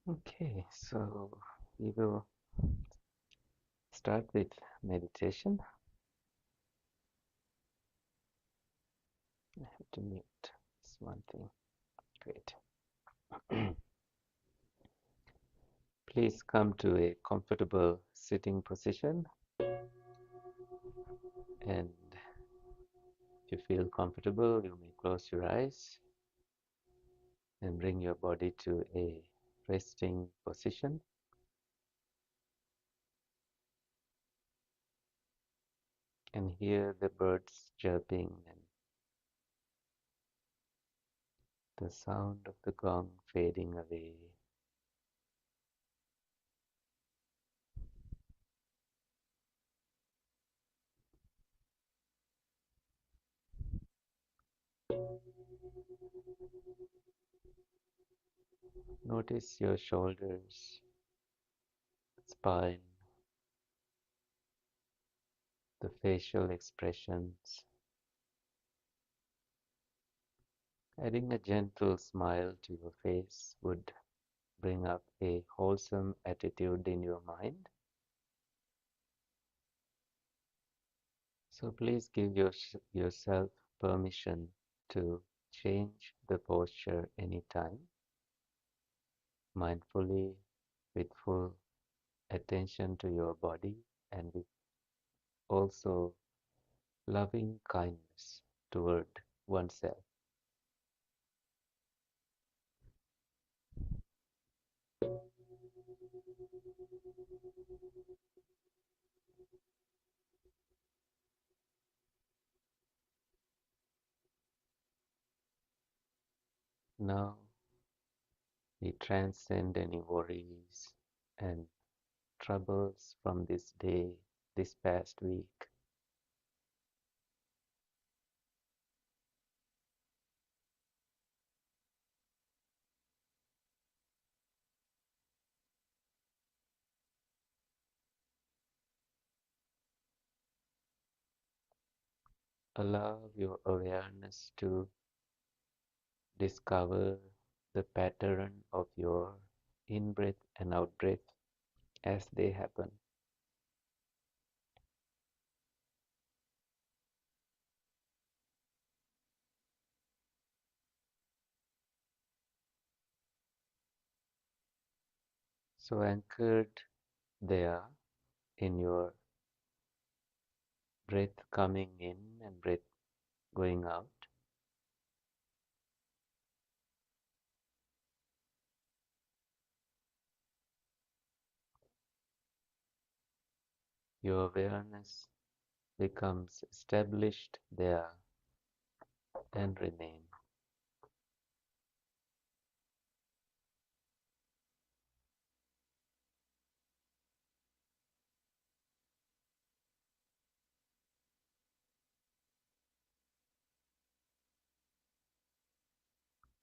Okay, so we will start with meditation. I have to mute this one thing. Great. Please come to a comfortable sitting position, and if you feel comfortable, you may close your eyes and bring your body to a resting position. And hear the birds chirping and the sound of the gong fading away. Notice your shoulders, spine, the facial expressions. Adding a gentle smile to your face would bring up a wholesome attitude in your mind. So please give yourself permission to change the posture anytime, mindfully, with full attention to your body and with also loving kindness toward oneself. Now we transcend any worries and troubles from this day, this past week. Allow your awareness to discover the pattern of your in-breath and out-breath as they happen. So anchored there in your breath coming in and breath going out, your awareness becomes established there and remain.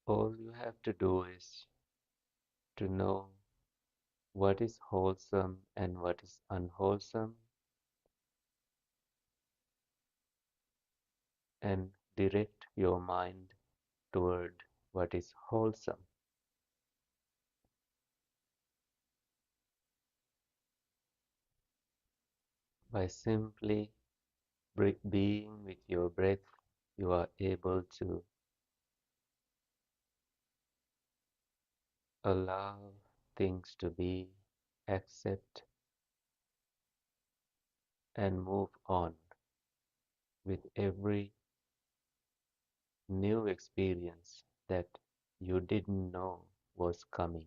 All you have to do is to know what is wholesome and what is unwholesome, and direct your mind toward what is wholesome by simply being with your breath. You are able to allow things to be, accept, and move on with every new experience that you didn't know was coming.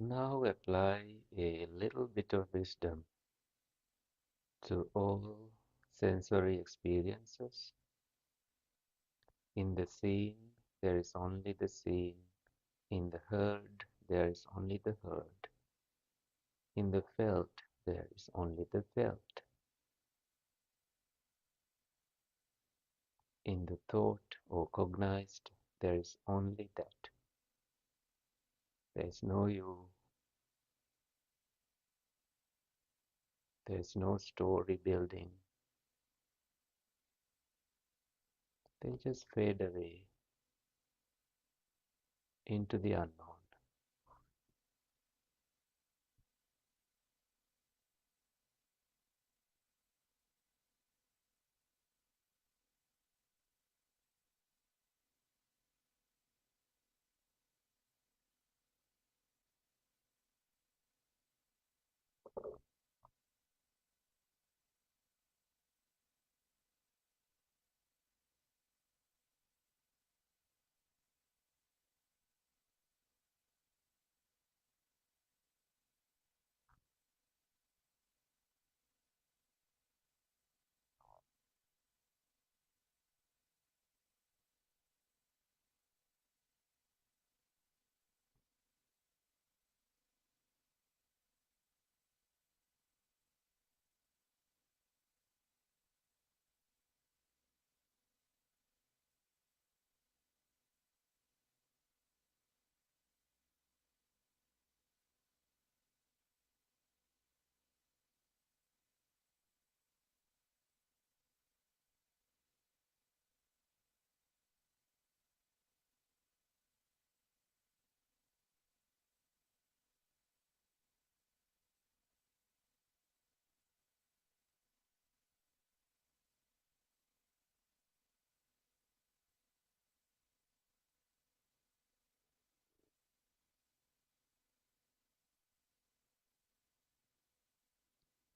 Now apply a little bit of wisdom to all sensory experiences. In the seen, there is only the seen. In the heard, there is only the heard. In the felt, there is only the felt. In the thought or cognized, there is only that. There is no you, there is no story building. They just fade away into the unknown.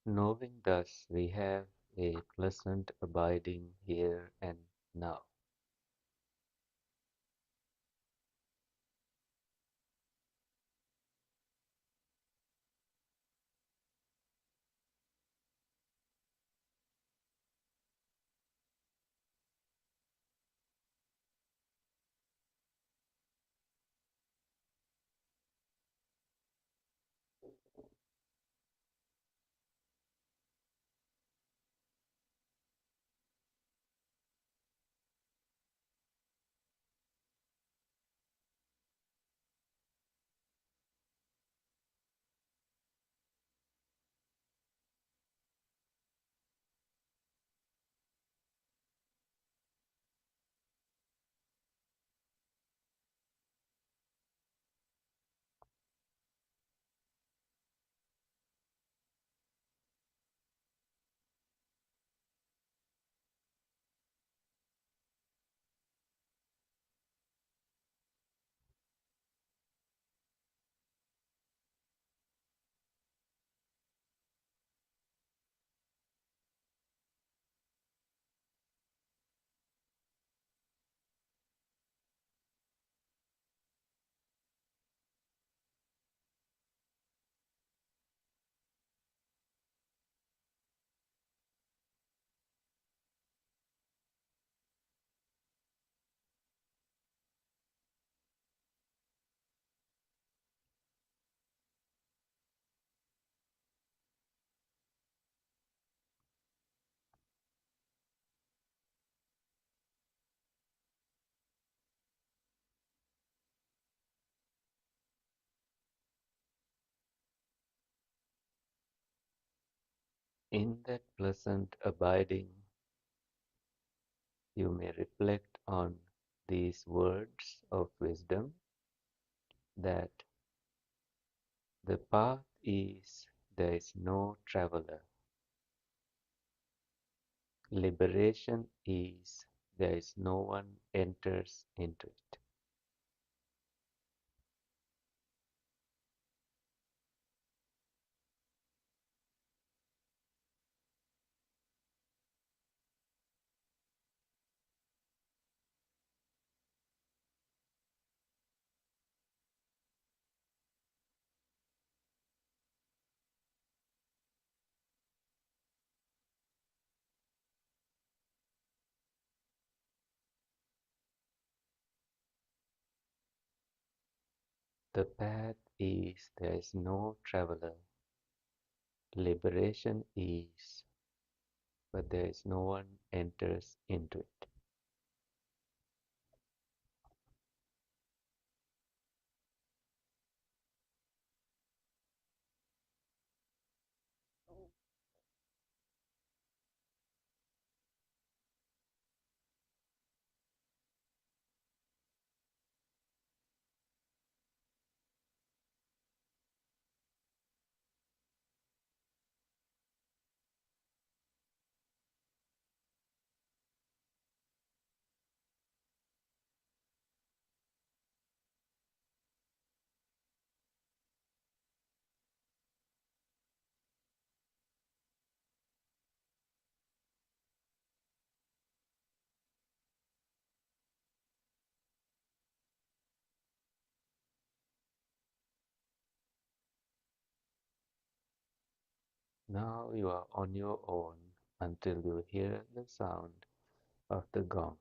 Knowing thus, we have a pleasant abiding here and now. In that pleasant abiding, you may reflect on these words of wisdom that the path is there is no traveler. Liberation is there is no one enters into it. The path is there is no traveler. Liberation is, but there is no one enters into it. Now you are on your own until you hear the sound of the gong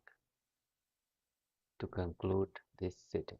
to conclude this sitting.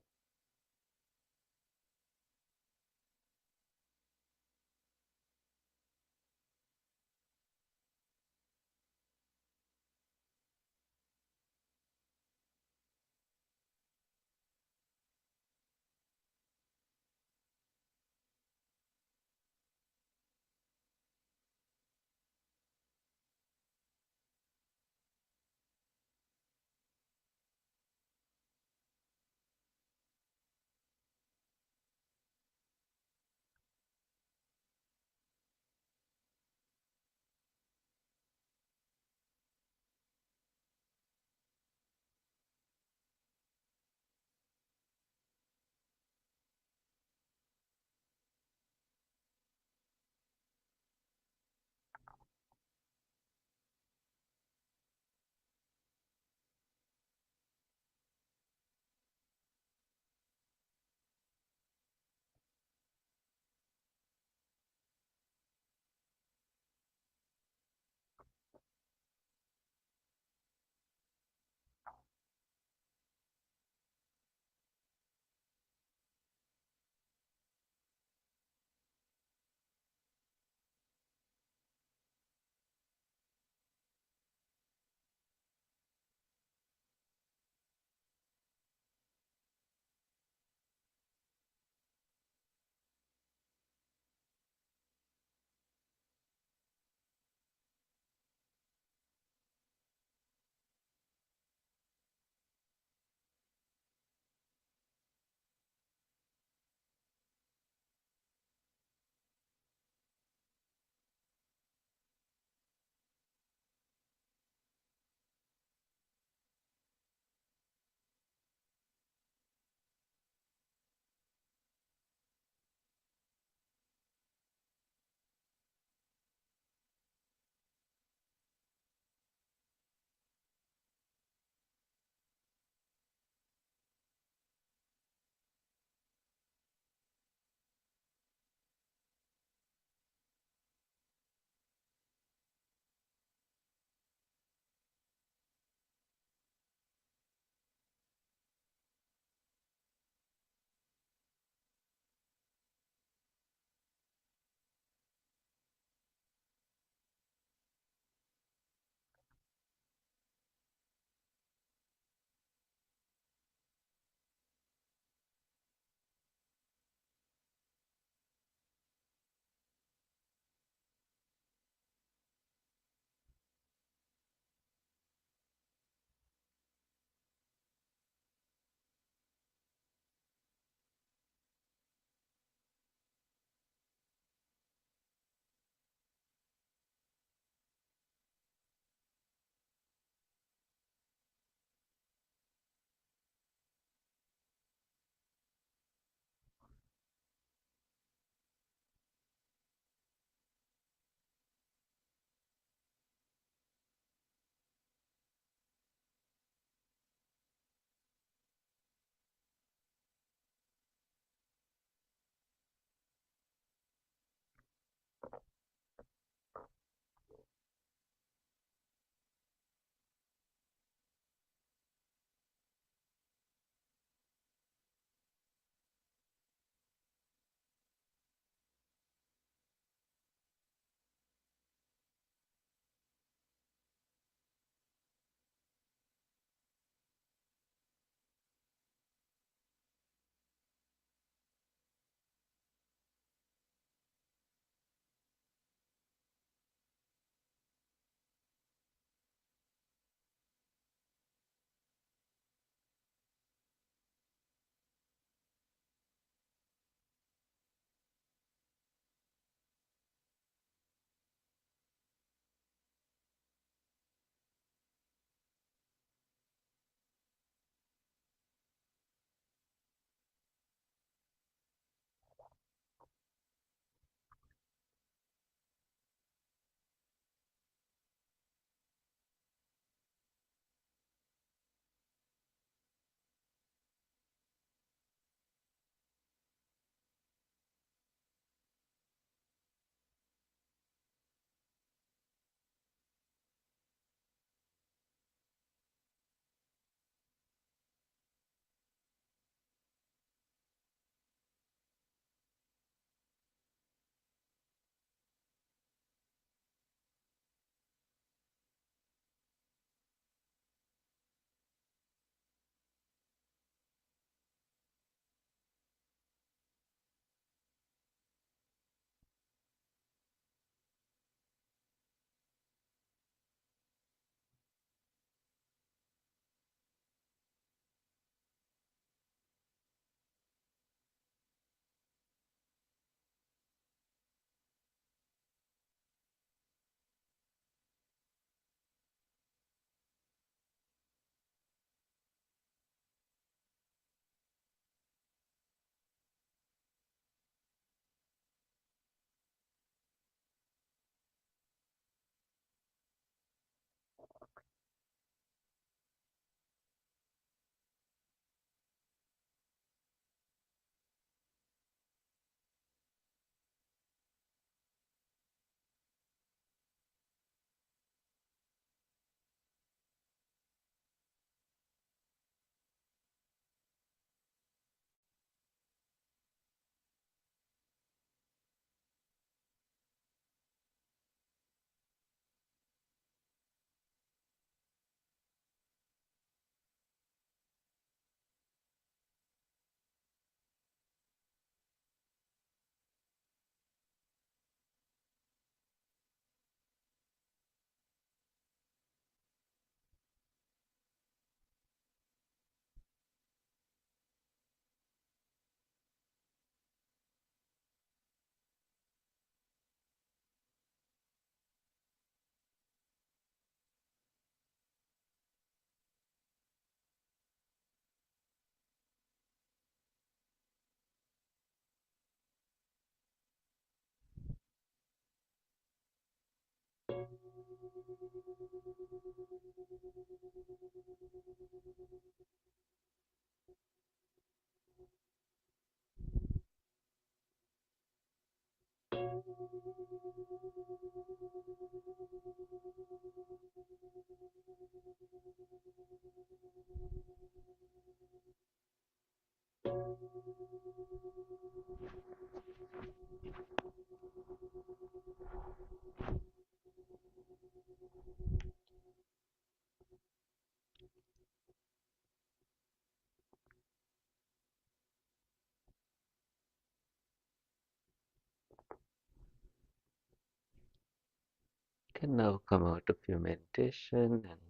Can now come out of your meditation and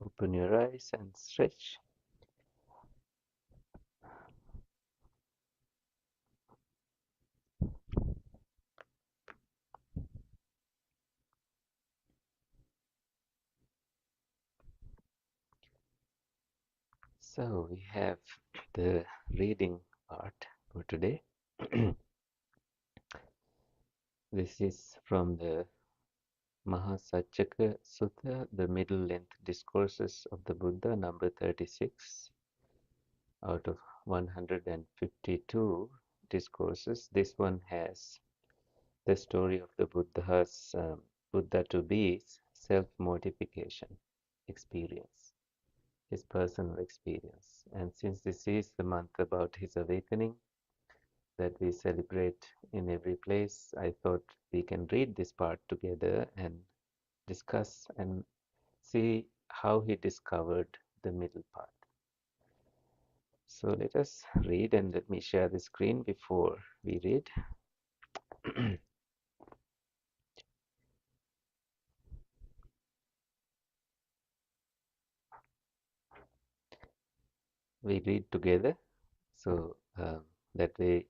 open your eyes and stretch. So we have the reading part for today. This is from the Mahā Saccaka Sutta, the middle length discourses of the Buddha, number 36 out of 152 discourses. This one has the story of the Buddha's Buddha to be's self-mortification experience, his personal experience. And since this is the month about his awakening that we celebrate in every place, I thought we can read this part together and discuss and see how he discovered the middle path. So let us read, and let me share the screen before we read. We read together. So that way,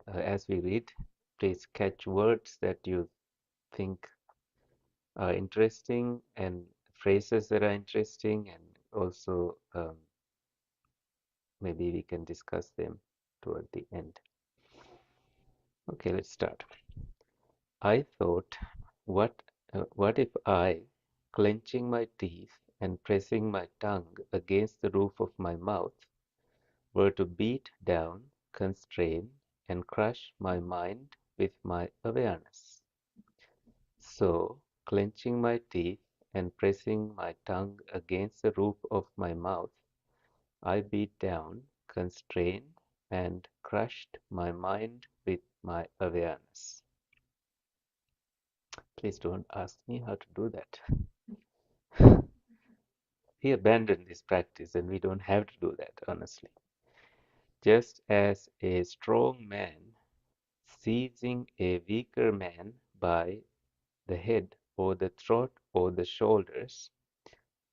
as we read, please catch words that you think are interesting and phrases that are interesting, and also maybe we can discuss them toward the end. Okay, let's start. I thought, what if I, clenching my teeth and pressing my tongue against the roof of my mouth, were to beat down, constrain, and crush my mind with my awareness? So, clenching my teeth and pressing my tongue against the roof of my mouth, I beat down, constrained, and crushed my mind with my awareness. Please don't ask me how to do that. He abandoned this practice, and we don't have to do that, honestly. Just as a strong man seizing a weaker man by the head or the throat or the shoulders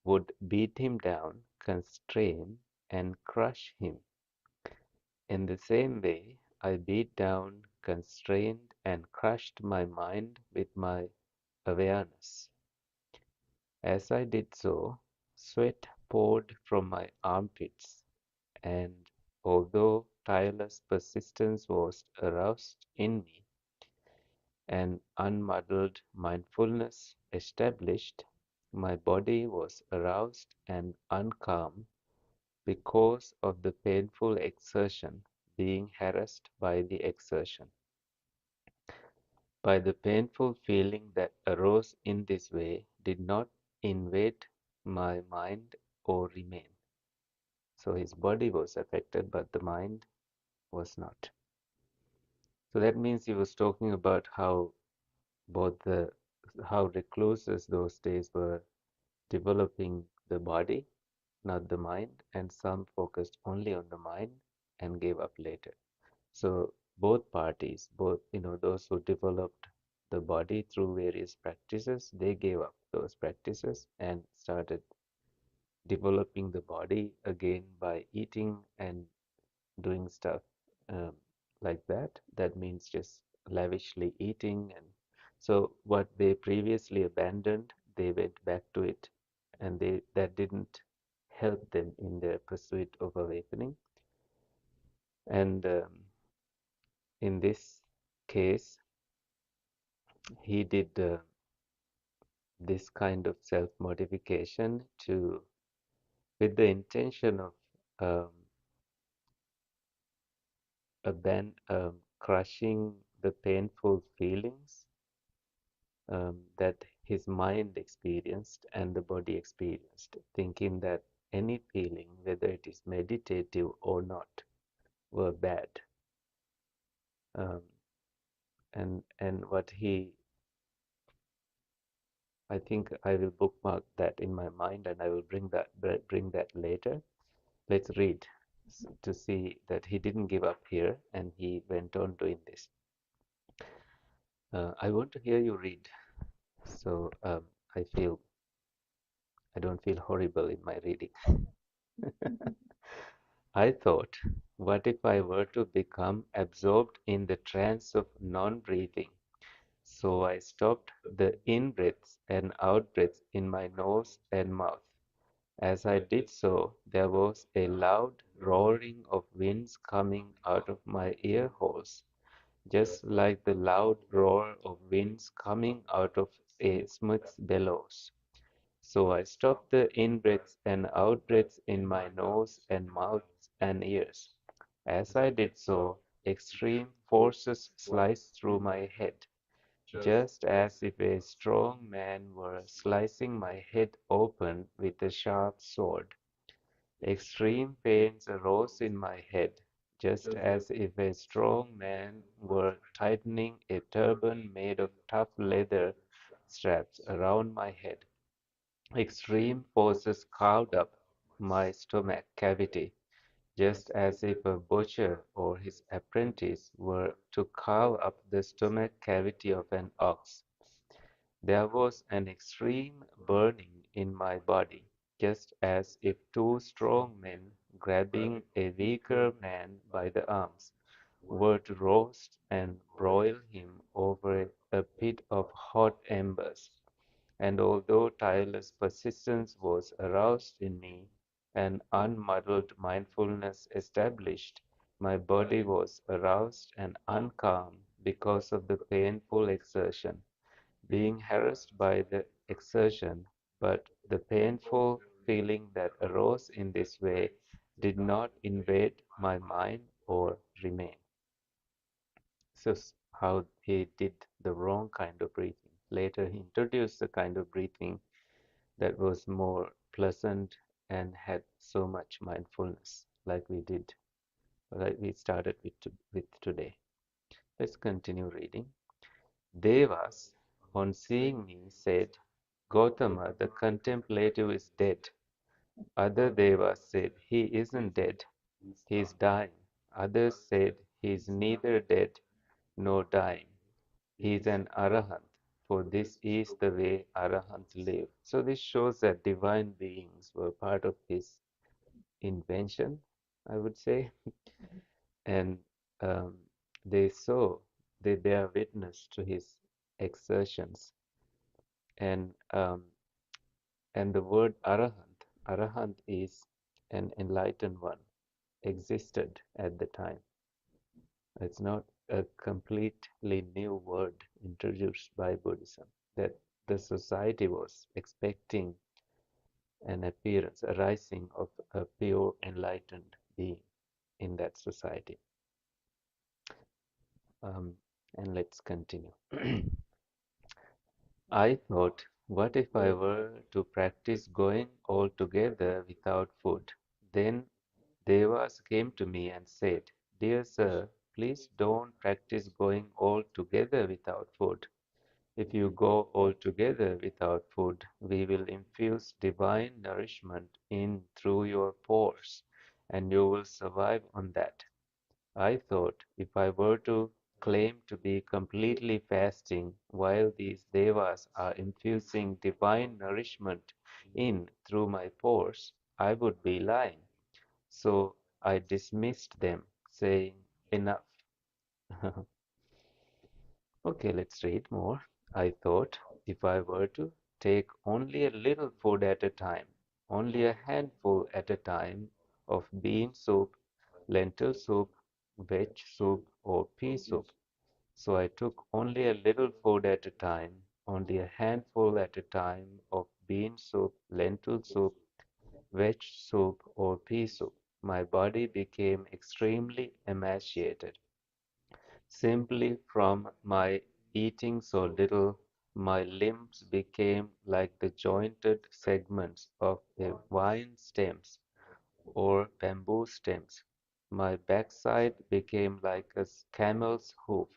would beat him down, constrain, and crush him. In the same way, I beat down, constrained, and crushed my mind with my awareness. As I did so, sweat poured from my armpits, and although tireless persistence was aroused in me, and unmuddled mindfulness established, my body was aroused and uncalm because of the painful exertion, being harassed by the exertion, by the painful feeling that arose in this way, did not invade my mind or remain. So his body was affected, but the mind was not. So that means he was talking about how both the how recluses those days were developing the body, not the mind, and some focused only on the mind and gave up later. So both parties, both those who developed the body through various practices, they gave up those practices and started developing the body again by eating and doing stuff um, like that. That means just lavishly eating, and so what they previously abandoned, they went back to it, and that didn't help them in their pursuit of awakening. And in this case, he did this kind of self-mortification to with the intention of um, crushing the painful feelings that his mind experienced and the body experienced, thinking that any feeling, whether it is meditative or not, were bad. Um, and what he, I think I will bookmark that in my mind, and I will bring that later. Let's read to see that he didn't give up here, and he went on doing this. I want to hear you read, so I don't feel horrible in my reading. I thought, what if I were to become absorbed in the trance of non-breathing? So I stopped the in-breaths and out-breaths in my nose and mouth. As I did so, there was a loud roaring of winds coming out of my ear holes, just like the loud roar of winds coming out of a smooth bellows. So I stopped the in-breaths and out-breaths in my nose and mouth and ears. As I did so, extreme forces sliced through my head, just as if a strong man were slicing my head open with a sharp sword. Extreme pains arose in my head, just as if a strong man were tightening a turban made of tough leather straps around my head. Extreme forces carved up my stomach cavity, just as if a butcher or his apprentice were to carve up the stomach cavity of an ox. There was an extreme burning in my body, just as if two strong men, grabbing a weaker man by the arms, were to roast and broil him over a pit of hot embers. And although tireless persistence was aroused in me, and unmuddled mindfulness established, my body was aroused and uncalm because of the painful exertion, being harassed by the exertion, but the painful feeling that arose in this way did not invade my mind or remain. So how he did the wrong kind of breathing. Later he introduced the kind of breathing that was more pleasant and had so much mindfulness, like we did, like we started with today. Let's continue reading. Devas, on seeing me, said, Gautama, the contemplative is dead. Other Devas said, he isn't dead, he is dying. Others said, he is neither dead nor dying. He is an arahant, for this is the way arahants live. So this shows that divine beings were part of his invention, I would say, and um, they saw, they bear witness to his exertions, and um, and the word arahant is an enlightened one, existed at the time. It's not a completely new word introduced by Buddhism that the society was expecting an appearance, a rising of a pure enlightened being in that society. Um, and let's continue. I thought, what if I were to practice going altogether without food? Then Devas came to me and said, Dear sir, please don't practice going altogether without food. If you go altogether without food, we will infuse divine nourishment in through your pores, and you will survive on that. I thought, if I were to claim to be completely fasting while these devas are infusing divine nourishment in through my pores, I would be lying. So I dismissed them, saying, Enough. Okay, let's read more. I thought, if I were to take only a little food at a time, only a handful at a time of bean soup, lentil soup, veg soup, or pea soup. So I took only a little food at a time, only a handful at a time of bean soup, lentil soup, veg soup, or pea soup, my body became extremely emaciated. Simply from my eating so little, my limbs became like the jointed segments of a vine stems or bamboo stems. My backside became like a camel's hoof.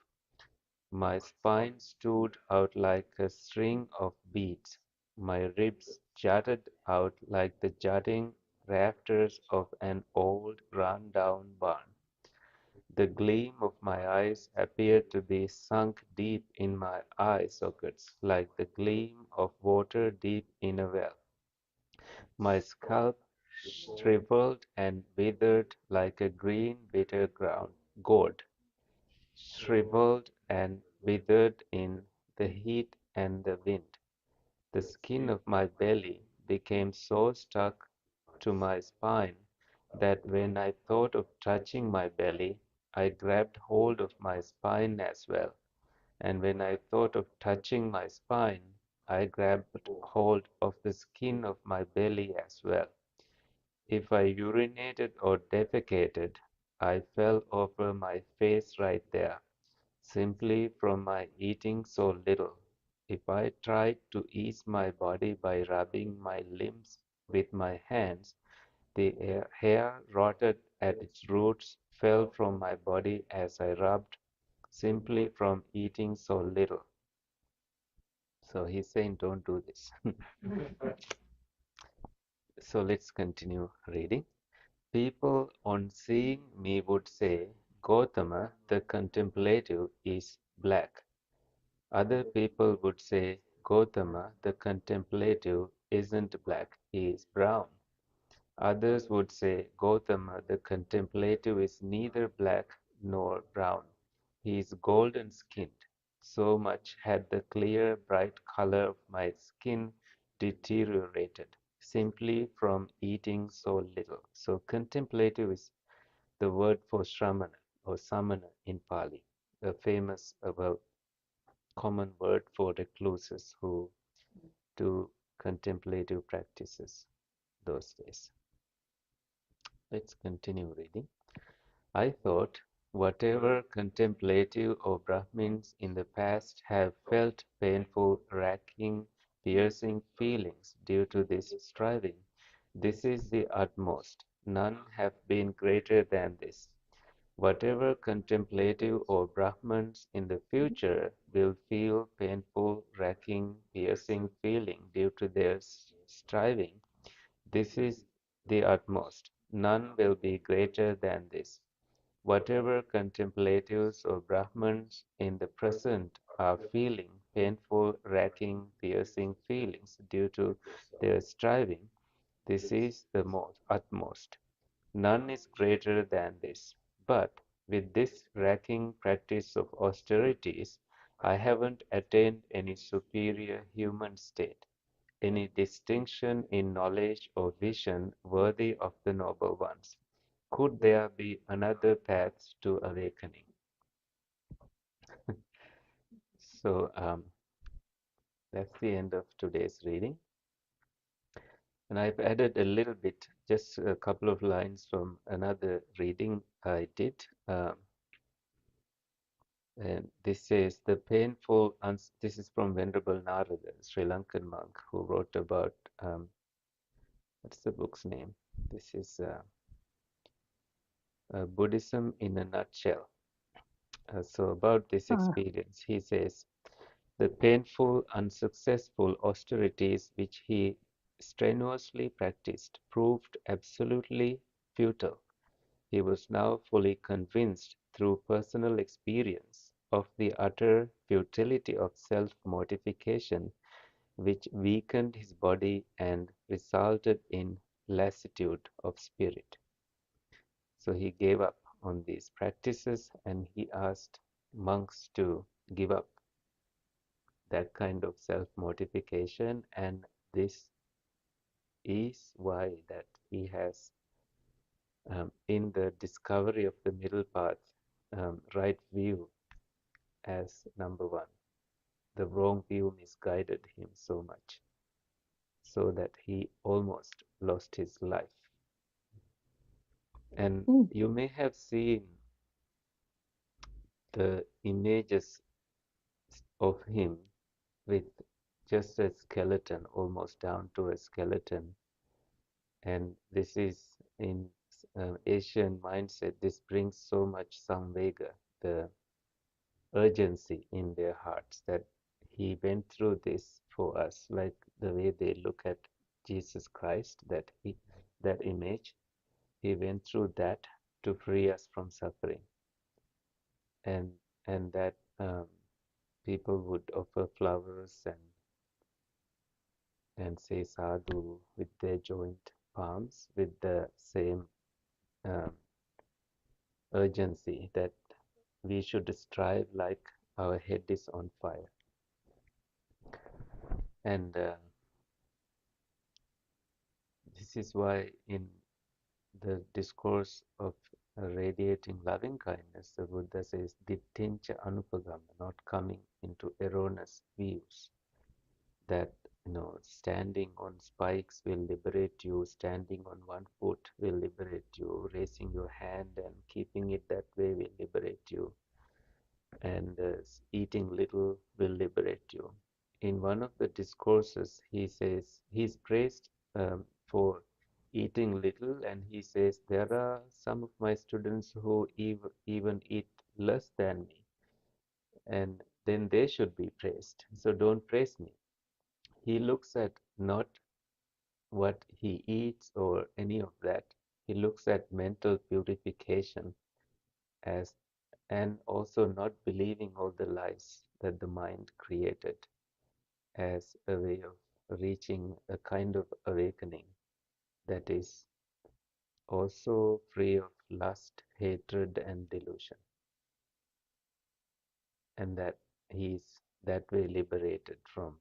My spine stood out like a string of beads. My ribs jutted out like the jutting rafters of an old run-down barn. The gleam of my eyes appeared to be sunk deep in my eye sockets, like the gleam of water deep in a well. My scalp shriveled and withered like a green bitter ground gourd, shriveled and withered in the heat and the wind. The skin of my belly became so stuck to my spine that when I thought of touching my belly, I grabbed hold of my spine as well. And when I thought of touching my spine, I grabbed hold of the skin of my belly as well. If I urinated or defecated, I fell over my face right there, simply from my eating so little. If I tried to ease my body by rubbing my limbs with my hands, the hair rotted at its roots, fell from my body as I rubbed, simply from eating so little. So he's saying, don't do this. So let's continue reading. People on seeing me would say, Gautama, the contemplative, is black. Other people would say, Gautama, the contemplative, isn't black, he is brown. Others would say, Gautama, the contemplative, is neither black nor brown. He is golden skinned. So much had the clear, bright color of my skin deteriorated, simply from eating so little. So, contemplative is the word for Shramana or Samana in Pali, a famous, well, common word for recluses who do contemplative practices those days. Let's continue reading. I thought, whatever contemplative or Brahmins in the past have felt painful, racking, piercing feelings due to this striving, this is the utmost. None have been greater than this. Whatever contemplative or Brahmins in the future will feel painful, racking, piercing feeling due to their striving, this is the utmost. None will be greater than this. Whatever contemplatives or Brahmins in the present are feeling painful, racking, piercing feelings due to their striving, this is the utmost. None is greater than this. But with this racking practice of austerities, I haven't attained any superior human state, any distinction in knowledge or vision worthy of the noble ones. Could there be another path to awakening? So that's the end of today's reading. And I've added a little bit, just a couple of lines from another reading I did. And this says, the painful, this is from Venerable Narada, Sri Lankan monk, who wrote about, what's the book's name? This is Buddhism in a Nutshell. So about this experience, he says, the painful, unsuccessful austerities which he strenuously practiced proved absolutely futile. He was now fully convinced through personal experience of the utter futility of self-mortification, which weakened his body and resulted in lassitude of spirit. So he gave up on these practices and he asked monks to give up that kind of self-mortification, and this is why that he has in the discovery of the middle path right view as number one. the wrong view misguided him so much, so that he almost lost his life. And Mm. you may have seen the images of him with just a skeleton, almost down to a skeleton. And this is in Asian mindset, this brings so much samvega, the urgency in their hearts that he went through this for us, like the way they look at Jesus Christ, that image, he went through that to free us from suffering. And and that people would offer flowers and say sadhu with their joint palms with the same um, urgency that we should strive like our head is on fire. And this is why in the discourse of radiating loving kindness, the Buddha says, dittincha anupagama, not coming into erroneous views, that standing on spikes will liberate you, standing on one foot will liberate you, raising your hand and keeping it that way will liberate you, and eating little will liberate you. In one of the discourses, he says he's praised for eating little, and he says there are some of my students who even eat less than me, and then they should be praised. So don't praise me. He looks at not what he eats or any of that. He looks at mental purification as, and also not believing all the lies that the mind created as a way of reaching a kind of awakening that is also free of lust, hatred, and delusion, and that he is that way liberated from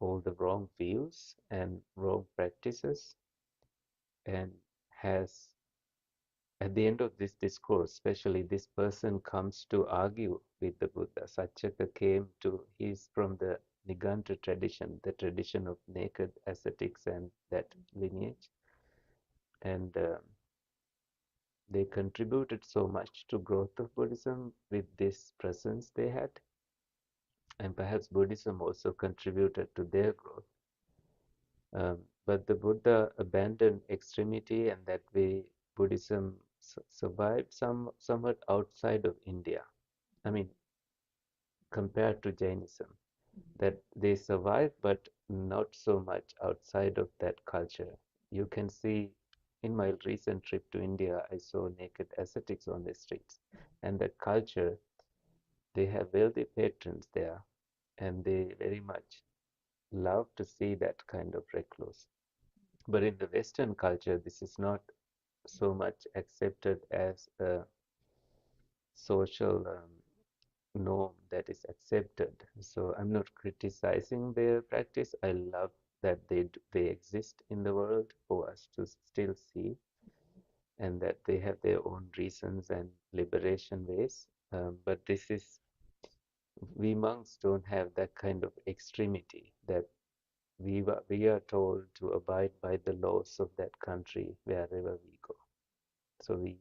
all the wrong views and wrong practices, and has, at the end of this discourse, especially, this person comes to argue with the Buddha. Saccaka came to, he's from the Niganta tradition, the tradition of naked ascetics and that lineage. And they contributed so much to growth of Buddhism with this presence they had. And perhaps Buddhism also contributed to their growth. But the Buddha abandoned extremity, and that way Buddhism survived somewhat outside of India. I mean, compared to Jainism, that they survive, but not so much outside of that culture. You can see in my recent trip to India, I saw naked ascetics on the streets, and that culture, they have wealthy patrons there, and they very much love to see that kind of recluse. But in the Western culture, this is not so much accepted as a social norm that is accepted. So I'm not criticizing their practice. I love that they exist in the world for us to still see, and that they have their own reasons and liberation ways. But this is, we monks don't have that kind of extremity that we are told to abide by the laws of that country wherever we go. So we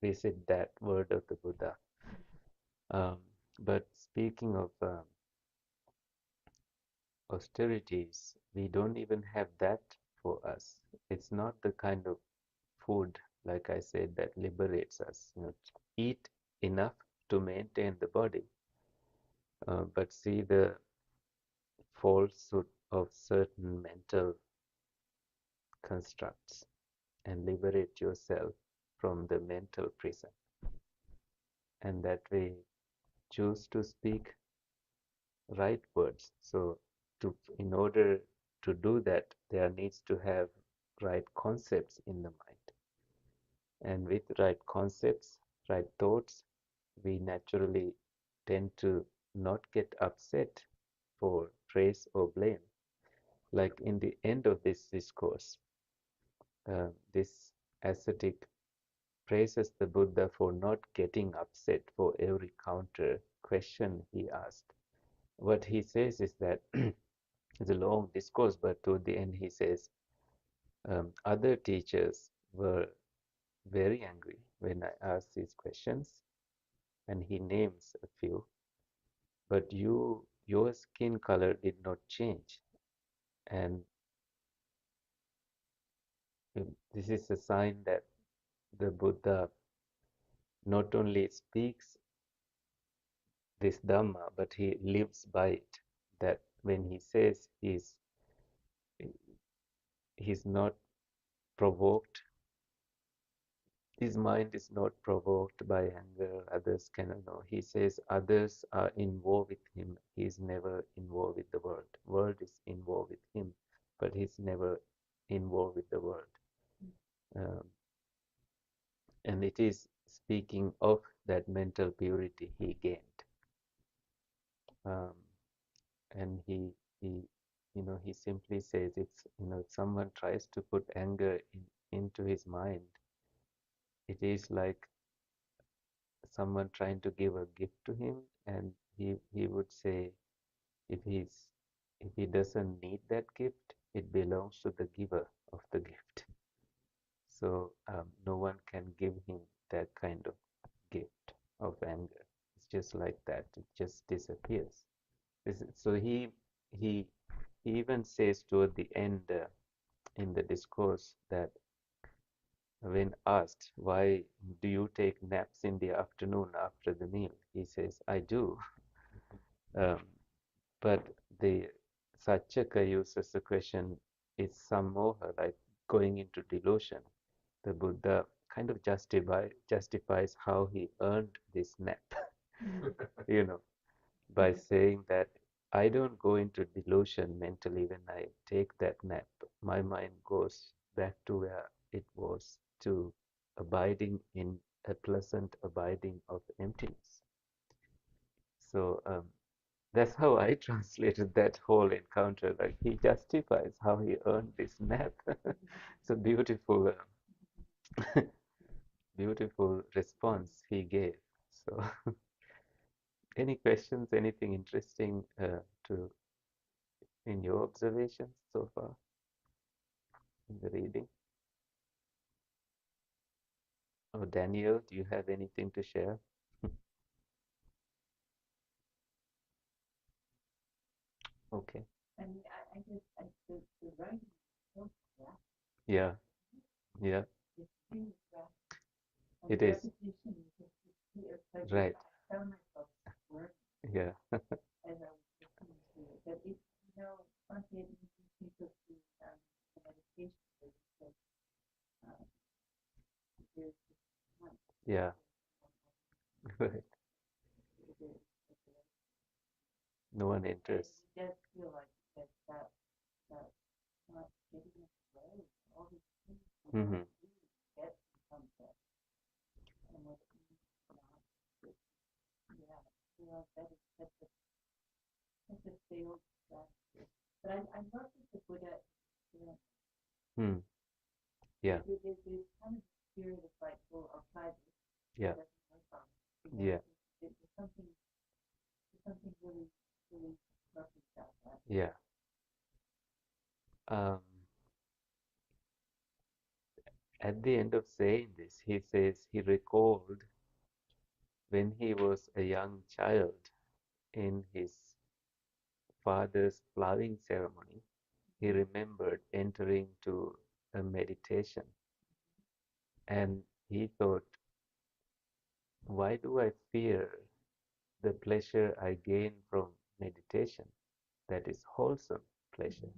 visit that word of the Buddha. Um, but speaking of austerities, we don't even have that for us. It's not the kind of food, like I said, that liberates us. Eat enough to maintain the body, but see the falsehood of certain mental constructs and liberate yourself from the mental prison. And that way, choose to speak right words. So, in order to do that, there needs to have right concepts in the mind. And with right concepts, right thoughts, we naturally tend to not get upset for praise or blame. Like in the end of this discourse, this ascetic praises the Buddha for not getting upset for every counter question he asked. what he says is that it's a long discourse, but toward the end he says, other teachers were very angry when I asked these questions, and he names a few, but your skin color did not change. And this is a sign that the Buddha not only speaks this Dhamma, but he lives by it. That when he says he's not provoked, his mind is not provoked by anger, others cannot know. He says others are involved with him. He's never involved with the world. World is involved with him, but he's never involved with the world. Um, and it is speaking of that mental purity he gained. Um, and he he simply says it's if someone tries to put anger into his mind, it is like someone trying to give a gift to him, and he would say if he doesn't need that gift, it belongs to the giver of the gift. So no one can give him that kind of gift of anger. It's just like that. It just disappears. So he even says toward the end in the discourse that when asked, why do you take naps in the afternoon after the meal? He says, I do. Um, but the Saccaka uses the question, is sammoha, like going into delusion? The Buddha kind of justifies how he earned this nap, you know, by saying that I don't go into delusion mentally when I take that nap. My mind goes back to where it was, to abiding in a pleasant abiding of emptiness. So that's how I translated that whole encounter. Like he justifies how he earned this nap. It's a beautiful, beautiful response he gave. So, any questions? Anything interesting to in your observations so far in the reading? Oh, Daniel, do you have anything to share? Okay. Yeah, yeah, it is. Right. Yeah. Yeah. Right. No one enters. Mm-hmm. Hmm. Yeah. Yeah. Yeah. Yeah. Um, at the end of saying this, he says he recalled when he was a young child in his father's plowing ceremony. He remembered entering to a meditation, and he thought, why do I fear the pleasure I gain from meditation? That is wholesome pleasure.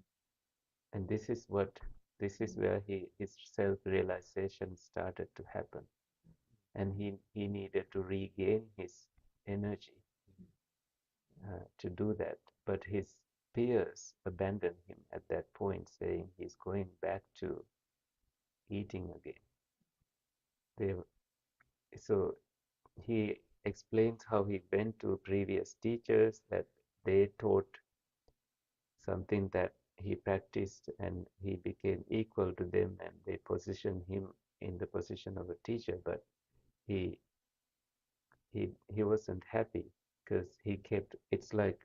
And this is where his self-realization started to happen. And he needed to regain his energy to do that. But his peers abandoned him at that point, saying he's going back to eating again. They, so he explains how he went to previous teachers, that they taught something that he practiced, and he became equal to them, and they positioned him in the position of a teacher. But he wasn't happy, because he kept, it's like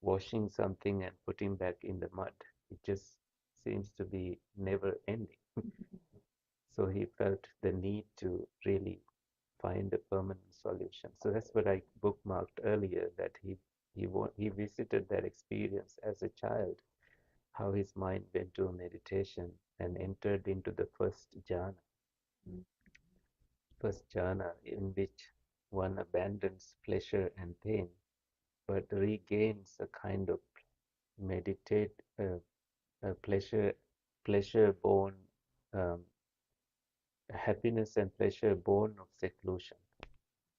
washing something and putting back in the mud. It just seems to be never ending. So he felt the need to really find a permanent solution. So that's what I bookmarked earlier, that he visited that experience as a child, how his mind went to meditation and entered into the first jhana in which one abandons pleasure and pain, but regains a kind of meditate pleasure born um, happiness and pleasure born of seclusion.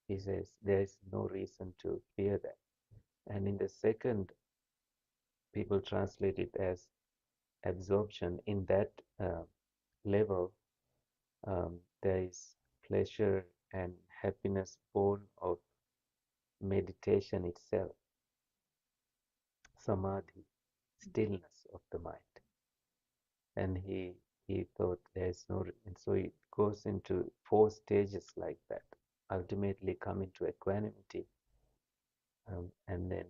He says there is no reason to fear that. And in the second, people translate it as absorption. In that level, there is pleasure and happiness born of meditation itself, samadhi, stillness of the mind. And he thought there's no, and so it goes into 4 stages like that. Ultimately, come into equanimity, and then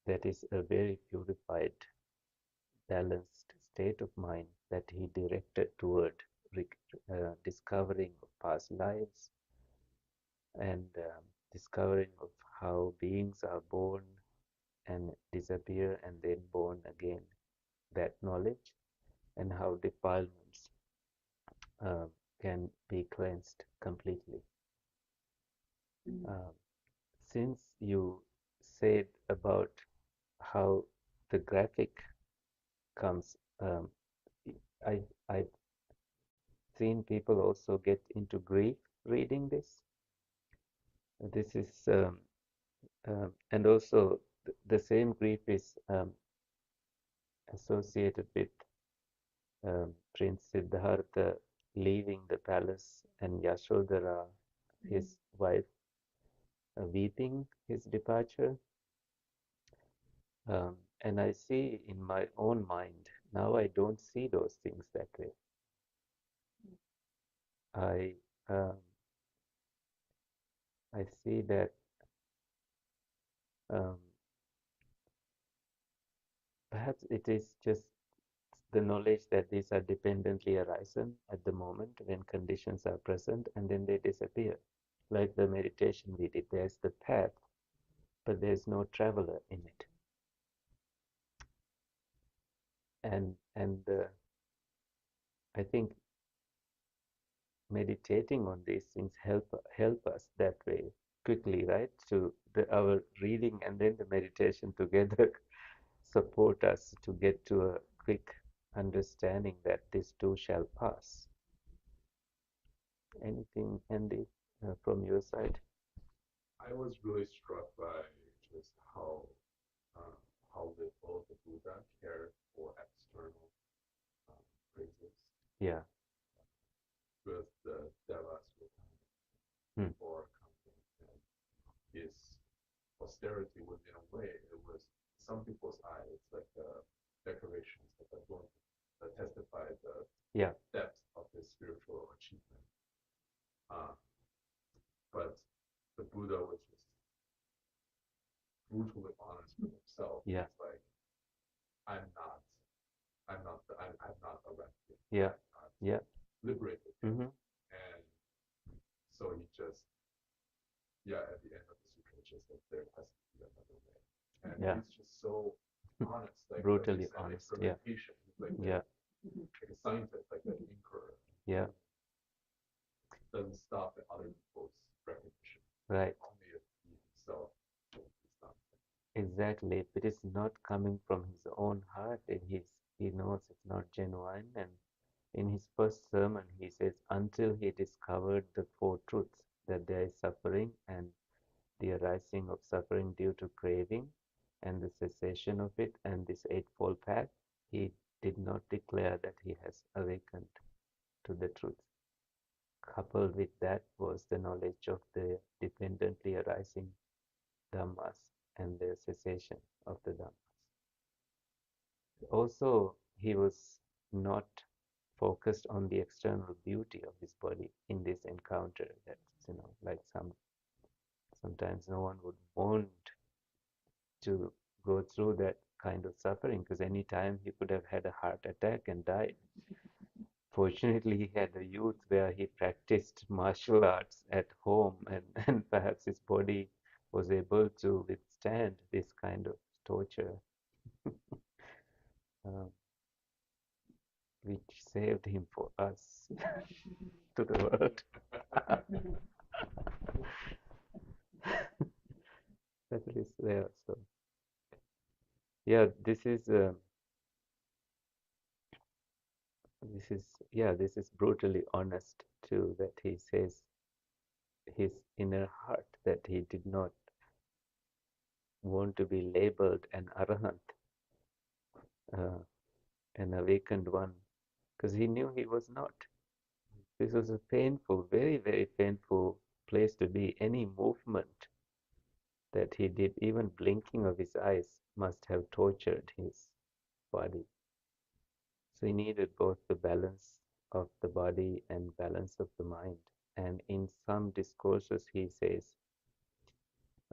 that is a very purified, balanced state of mind that he directed toward discovering of past lives and discovering of how beings are born and disappear and then born again. That knowledge and how defilements uh, can be cleansed completely. Um, since you said about how the graphic comes, I I've seen people also get into grief reading this. This is and also the same grief is associated with Prince Siddhartha leaving the palace and Yashodhara, his wife, weeping his departure. And I see in my own mind, now I don't see those things that way. I I see that um, perhaps it is just the knowledge that these are dependently arisen at the moment when conditions are present and then they disappear. Like the meditation we did, there's the path, but there's no traveler in it. And I think meditating on these things help us that way quickly, right? To our reading and then the meditation together support us to get to a quick understanding that this too shall pass. Anything, Andy, from your side? I was really struck by just uh, how little the Buddha cared for external praises. Yeah. With the devas or coming, and his austerity was in a way, it was some people's eyes like decorations that adorned that testified the depth of his spiritual achievement. But the Buddha was just brutally honest with himself. Yeah. It's like I'm not arrested. Yeah. Yeah. Liberated. Mm-hmm. And so he just, at the end of the sutra, just like there has to be another way. And he's just so honest, like brutally like honest. experimentation. Like like a scientist, like an inquirer. Yeah. Doesn't stop at other people's recognition. Right. Only if he himself is not. Exactly. If it is not coming from his own heart, and he knows it's not genuine. And in his first sermon, he says, until he discovered the 4 truths, that there is suffering and the arising of suffering due to craving and the cessation of it and this eightfold path, he did not declare that he has awakened to the truth. Coupled with that was the knowledge of the dependently arising dhammas and the cessation of the dhammas. Also, he was not focused on the external beauty of his body in this encounter. That's, like sometimes no one would want to go through that kind of suffering, because any time he could have had a heart attack and died. Fortunately, he had a youth where he practiced martial arts at home, and perhaps his body was able to withstand this kind of torture, uh, which saved him for us to the world. That is there. So, yeah, this is brutally honest too. That he says his inner heart that he did not want to be labeled an arahant, uh, an awakened one, because he knew he was not. This was a painful, very, very painful place to be. Any movement that he did, even blinking of his eyes, must have tortured his body. So he needed both the balance of the body and balance of the mind. And in some discourses, he says,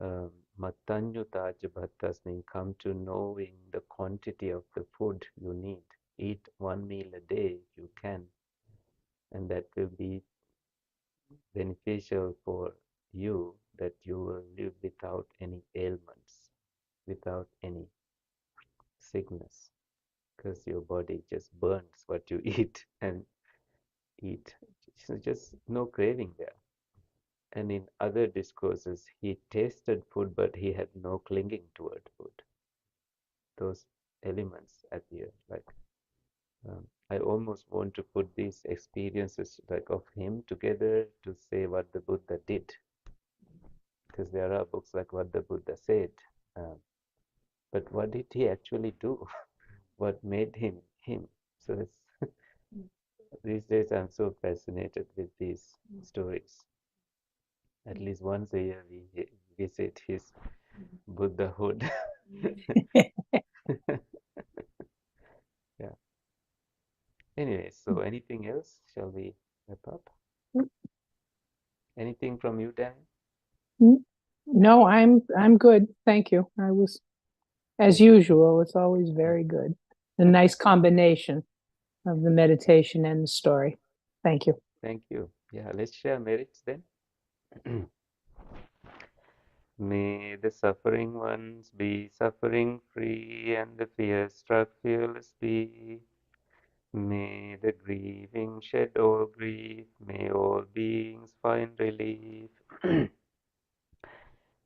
Matanyutaj bhattasmin, come to knowing the quantity of the food you need. Eat one meal a day if you can, and that will be beneficial for you, that you will live without any ailments, without any sickness, because your body just burns what you eat and eat. So just no craving there. And in other discourses, he tasted food, but he had no clinging toward food. Those elements appear. Like I almost want to put these experiences like of him together to say what the Buddha did, because there are books like what the Buddha said. Um, but what did he actually do? What made him him? So it's, these days I'm so fascinated with these stories. At least once a year we visit his Buddhahood. Yeah. Anyway, so anything else? Shall we wrap up? Anything from you, Dan? No, I'm good. Thank you. I was, as Great. usual, it's always very good. A nice combination of the meditation and the story. Thank you. Thank you. Yeah, let's share merits then. May the suffering ones be suffering free and the fear-struck fearless be. May the grieving shed all grief. May all beings find relief.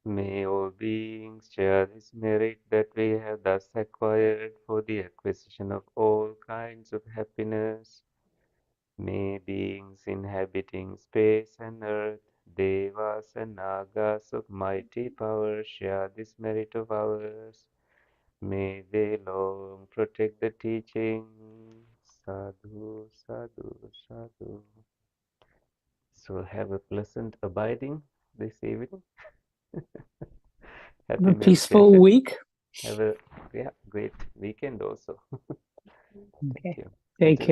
May all beings share this merit that we have thus acquired for the acquisition of all kinds of happiness. May beings inhabiting space and earth, devas and nagas of mighty power share this merit of ours. May they long protect the teaching. Sadhu, sadhu, sadhu. So have a pleasant abiding this evening. Have Happy a peaceful meditation. week. Have a great weekend also. Thank Okay. you. Take care.